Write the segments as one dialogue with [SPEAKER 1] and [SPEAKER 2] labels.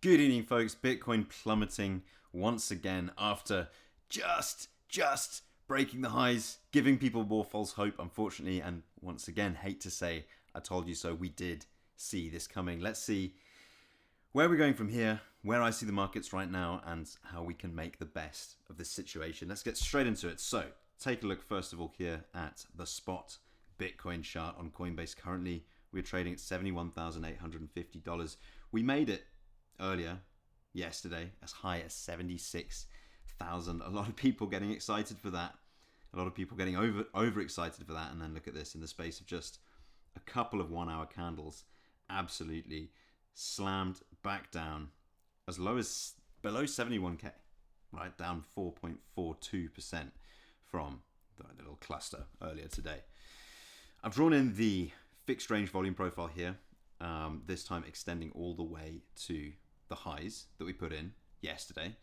[SPEAKER 1] Good evening, folks. Bitcoin plummeting once again after just breaking the highs, giving people more false hope, unfortunately. And once again, hate to say, I told you so. We did see this coming. Let's see where we're going from here, where I see the markets right now, and how we can make the best of this situation. Let's get straight into it. So, take a look first of all here at the spot Bitcoin chart on Coinbase. Currently, we're trading at $71,850. We made it earlier yesterday as high as 76,000. A lot of people getting excited for that. A lot of people getting overexcited for that. And then look at this, in the space of just a couple of 1 hour candles, absolutely slammed back down as low as below 71k, right? Down 4.42% from the little cluster earlier today. I've drawn in the fixed range volume profile here, this time extending all the way to the highs that we put in yesterday,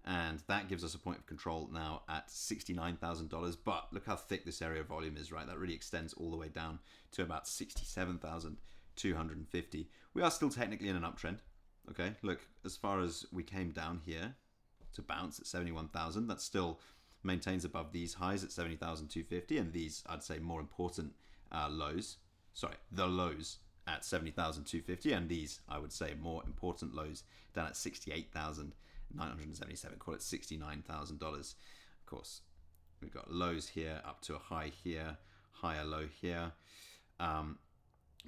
[SPEAKER 1] and that gives us a point of control now at $69,000. But look how thick this area of volume is, right? That really extends all the way down to about 67,250. We are still technically in an uptrend. Okay, look, as far as we came down here to bounce at 71,000, that still maintains above these highs at 70,250, and these, I'd say, more important lows. Sorry, the lows at 70,250, and these, I would say, more important lows down at 68,977. Call it $69,000. Of course, we've got lows here up to a high here, higher low here,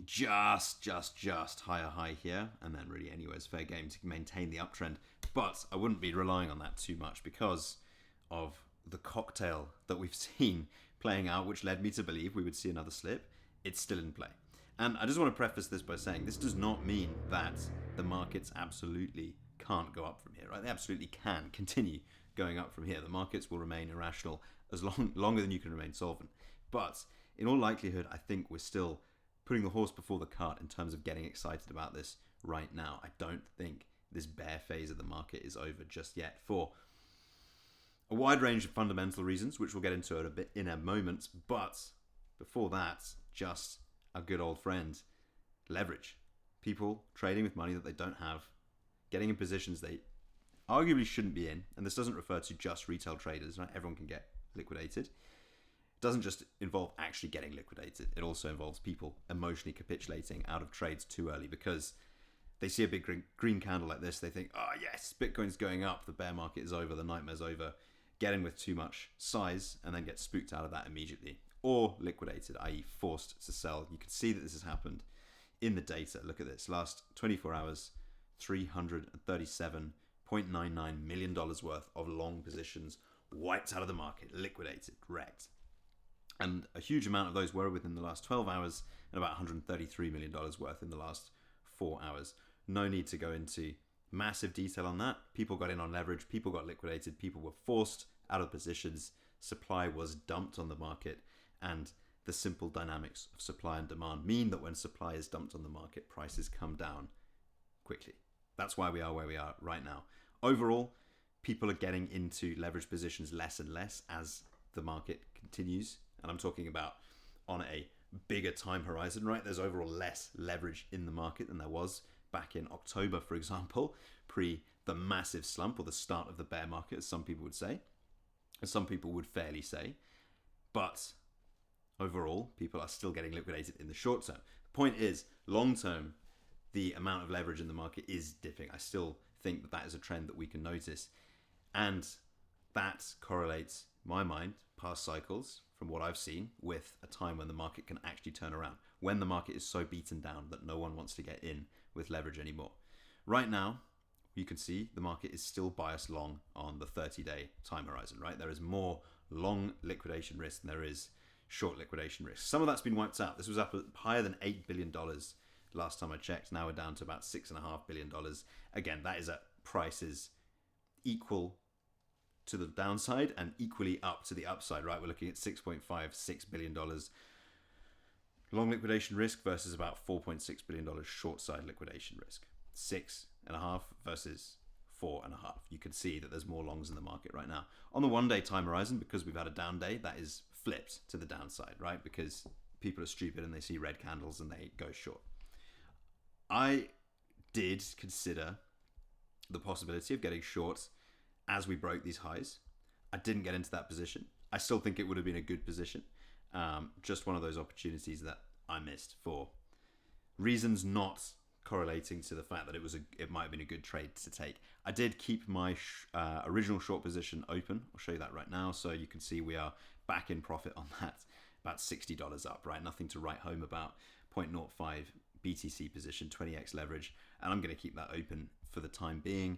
[SPEAKER 1] just higher high here, and then really anywhere's fair game to maintain the uptrend. But I wouldn't be relying on that too much because of the cocktail that we've seen playing out, which led me to believe we would see another slip. It's still in play. And I just want to preface this by saying this does not mean that the markets absolutely can't go up from here, right? They absolutely can continue going up from here. The markets will remain irrational as longer than you can remain solvent. But in all likelihood, I think we're still putting the horse before the cart in terms of getting excited about this right now. I don't think this bear phase of the market is over just yet for a wide range of fundamental reasons, which we'll get into in a moment. But before that, just our good old friend, leverage. People trading with money that they don't have, getting in positions they arguably shouldn't be in. And this doesn't refer to just retail traders, right? Everyone can get liquidated. It doesn't just involve actually getting liquidated. It also involves people emotionally capitulating out of trades too early because they see a big green candle like this. They think, oh yes, Bitcoin's going up. The bear market is over. The nightmare's over. Get in with too much size and then get spooked out of that immediately. Or liquidated, i.e. forced to sell. You can see that this has happened in the data. Look at this. Last 24 hours, $337.99 million worth of long positions wiped out of the market, liquidated, wrecked. And a huge amount of those were within the last 12 hours and about $133 million worth in the last 4 hours. No need to go into massive detail on that. People got in on leverage. People got liquidated. People were forced out of positions. Supply was dumped on the market. And the simple dynamics of supply and demand mean that when supply is dumped on the market, prices come down quickly. That's why we are where we are right now. Overall, people are getting into leverage positions less and less as the market continues. And I'm talking about on a bigger time horizon, right? There's overall less leverage in the market than there was back in October, for example, pre the massive slump or the start of the bear market, as some people would say, as some people would fairly say. But overall, people are still getting liquidated in the short term. The point is, long term, the amount of leverage in the market is dipping. I still think that that is a trend that we can notice. And that correlates, in my mind, past cycles, from what I've seen, with a time when the market can actually turn around. When the market is so beaten down that no one wants to get in with leverage anymore. Right now, you can see the market is still biased long on the 30-day time horizon, right? There is more long liquidation risk than there is short liquidation risk. Some of that's been wiped out. This was up higher than $8 billion last time I checked. Now we're down to about $6.5 billion. Again, that is at prices equal to the downside and equally up to the upside, right? We're looking at $6.56 billion long liquidation risk versus about $4.6 billion short side liquidation risk. 6.5 versus 4.5. You can see that there's more longs in the market right now. On the 1 day time horizon, because we've had a down day, that is flipped to the downside, right? Because people are stupid and they see red candles and they go short. I did consider the possibility of getting short as we broke these highs. I didn't get into that position. I still think it would have been a good position. Just one of those opportunities that I missed for reasons not correlating to the fact that it might have been a good trade to take. I did keep my original short position open. I'll show you that right now. So you can see we are back in profit on that, about $60 up, right? Nothing to write home about. 0.05 BTC position, 20x leverage, and I'm going to keep that open for the time being.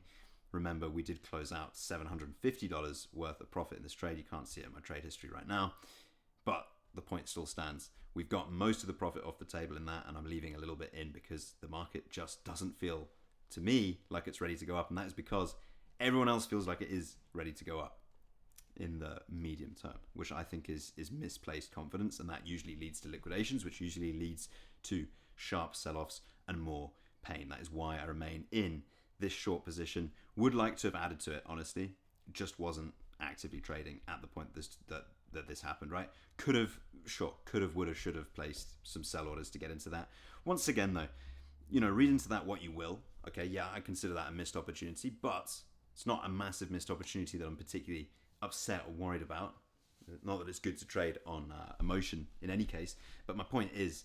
[SPEAKER 1] Remember, we did close out $750 worth of profit in this trade. You can't see it in my trade history right now, but the point still stands. We've got most of the profit off the table in that, and I'm leaving a little bit in because the market just doesn't feel, to me, like it's ready to go up, and that is because everyone else feels like it is ready to go up in the medium term, which I think is misplaced confidence, and that usually leads to liquidations, which usually leads to sharp sell-offs and more pain. That is why I remain in this short position. Would like to have added to it, honestly. Just wasn't actively trading at the point that this happened, right? Could have, would have, should have placed some sell orders to get into that. Once again, though, read into that what you will. Okay, yeah, I consider that a missed opportunity, but it's not a massive missed opportunity that I'm particularly upset or worried about. Not that it's good to trade on emotion in any case, but my point is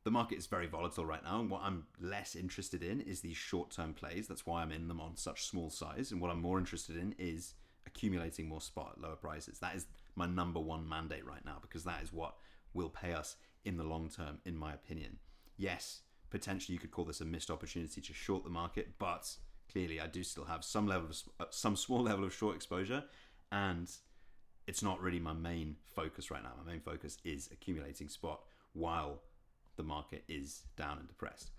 [SPEAKER 1] the market is very volatile right now, and what I'm less interested in is these short-term plays. That's why I'm in them on such small size, and what I'm more interested in is accumulating more spot at lower prices. That is my number one mandate right now, because that is what will pay us in the long term, in my opinion. Yes, potentially you could call this a missed opportunity to short the market, but clearly I do still have some small level of short exposure, and it's not really my main focus right now. My main focus is accumulating spot while the market is down and depressed.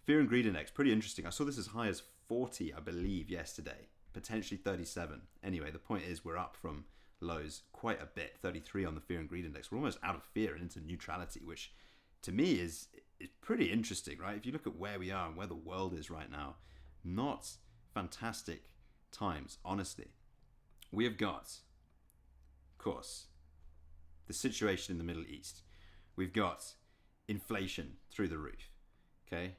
[SPEAKER 1] Fear and greed index, pretty interesting. I saw this as high as 40, I believe, yesterday, potentially 37. Anyway, the point is we're up from lows quite a bit, 33 on the fear and greed index. We're almost out of fear and into neutrality, which to me is pretty interesting, right? If you look at where we are and where the world is right now, not fantastic times, honestly. We have got, of course, the situation in the Middle East. We've got inflation through the roof. Okay,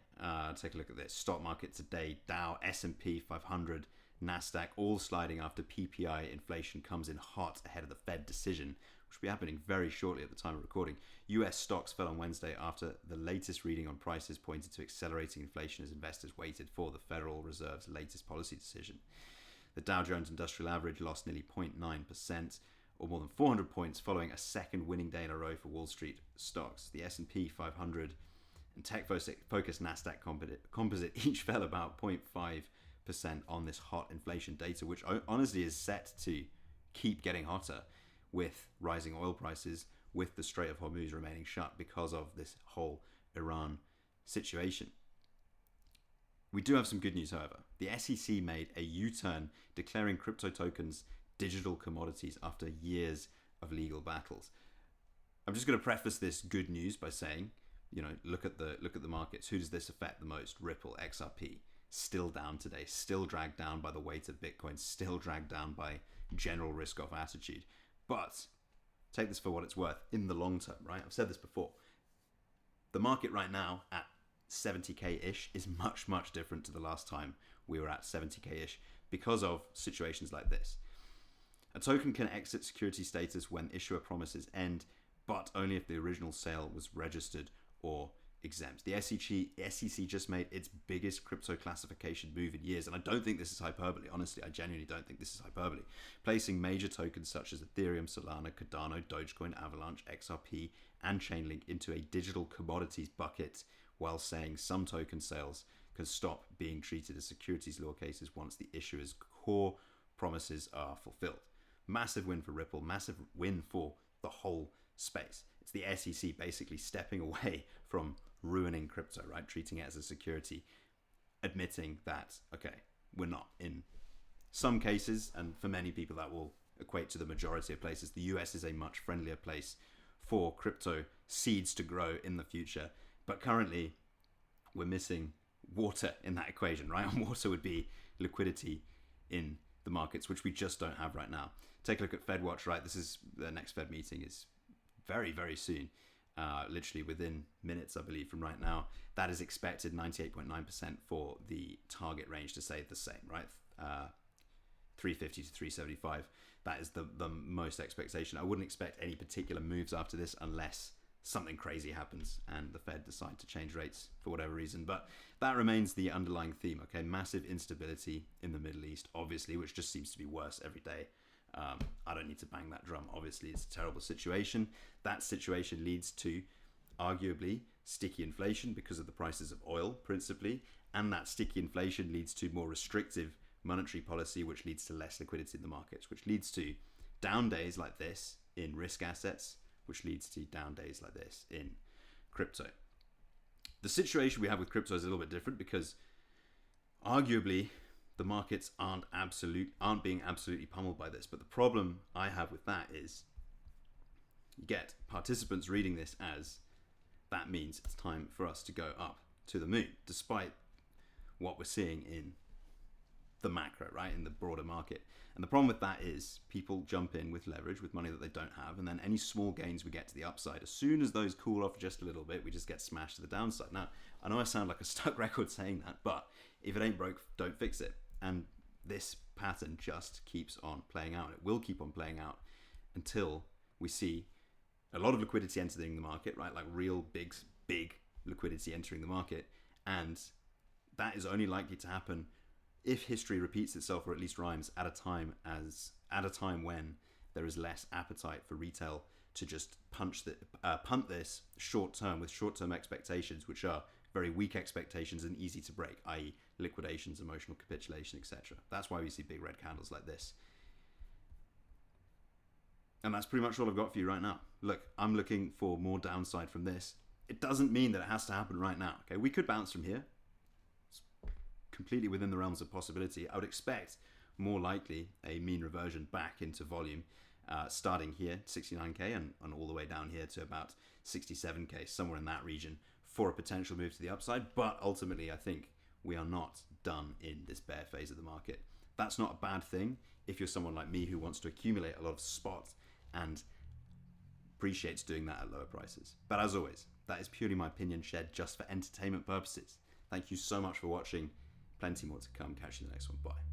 [SPEAKER 1] take a look at this. Stock market today, Dow, S&P 500, NASDAQ, all sliding after PPI inflation comes in hot ahead of the Fed decision, which will be happening very shortly at the time of recording. US stocks fell on Wednesday after the latest reading on prices pointed to accelerating inflation as investors waited for the Federal Reserve's latest policy decision. The Dow Jones Industrial Average lost nearly 0.9%, or more than 400 points, following a second winning day in a row for Wall Street stocks. The S&P 500 and tech-focused NASDAQ composite each fell about 0.5% on this hot inflation data, which honestly is set to keep getting hotter with rising oil prices, with the Strait of Hormuz remaining shut because of this whole Iran situation. We do have some good news, however. The SEC made a U-turn, declaring crypto tokens digital commodities after years of legal battles. I'm just going to preface this good news by saying, look at the markets. Who does this affect the most? Ripple, XRP, still down today, still dragged down by the weight of Bitcoin, still dragged down by general risk-off attitude. But take this for what it's worth in the long term, right? I've said this before. The market right now at 70k-ish is much, much different to the last time we were at 70k-ish because of situations like this. A token can exit security status when issuer promises end, but only if the original sale was registered or exempt. The SEC just made its biggest crypto classification move in years, and I don't think this is hyperbole. Honestly, I genuinely don't think this is hyperbole. Placing major tokens such as Ethereum, Solana, Cardano, Dogecoin, Avalanche, XRP, and Chainlink into a digital commodities bucket, while saying some token sales can stop being treated as securities law cases once the issuer's core promises are fulfilled. Massive win for Ripple, massive win for the whole space. It's the SEC basically stepping away from ruining crypto, right? Treating it as a security, admitting that, okay, we're not. In some cases, and for many people that will equate to the majority of places, the US is a much friendlier place for crypto seeds to grow in the future. But currently, we're missing water in that equation, right? And water would be liquidity in the markets, which we just don't have right now. Take a look at FedWatch, right? This is the next Fed meeting is very, very soon. literally within minutes, I believe, from right now. That is expected 98.9% for the target range to stay the same, right? 350 to 375. That is the most expectation. I wouldn't expect any particular moves after this unless something crazy happens and the Fed decide to change rates for whatever reason. But that remains the underlying theme, okay? Massive instability in the Middle East, obviously, which just seems to be worse every day. I don't need to bang that drum. Obviously, it's a terrible situation. That situation leads to, arguably, sticky inflation because of the prices of oil, principally. And that sticky inflation leads to more restrictive monetary policy, which leads to less liquidity in the markets, which leads to down days like this in risk assets, which leads to down days like this in crypto. The situation we have with crypto is a little bit different because arguably the markets aren't being absolutely pummeled by this. But the problem I have with that is you get participants reading this as that means it's time for us to go up to the moon, despite what we're seeing in the macro, right, in the broader market. And the problem with that is people jump in with leverage, with money that they don't have, and then any small gains we get to the upside, as soon as those cool off just a little bit, we just get smashed to the downside. Now, I know I sound like a stuck record saying that, but if it ain't broke, don't fix it. And this pattern just keeps on playing out. It will keep on playing out until we see a lot of liquidity entering the market, right, like real big liquidity entering the market. And that is only likely to happen if history repeats itself, or at least rhymes, at a time when there is less appetite for retail to just punt this short term with short-term expectations, which are very weak expectations and easy to break, i.e. liquidations, emotional capitulation, etc. That's why we see big red candles like this. And that's pretty much all I've got for you right now. Look, I'm looking for more downside from this. It doesn't mean that it has to happen right now. Okay, we could bounce from here. Completely within the realms of possibility. I would expect more likely a mean reversion back into volume, starting here 69k and all the way down here to about 67k, somewhere in that region, for a potential move to the upside. But ultimately, I think we are not done in this bear phase of the market. That's not a bad thing if you're someone like me who wants to accumulate a lot of spot and appreciates doing that at lower prices. But as always, that is purely my opinion shared just for entertainment purposes. Thank you so much for watching. Plenty more to come. Catch you in the next one. Bye.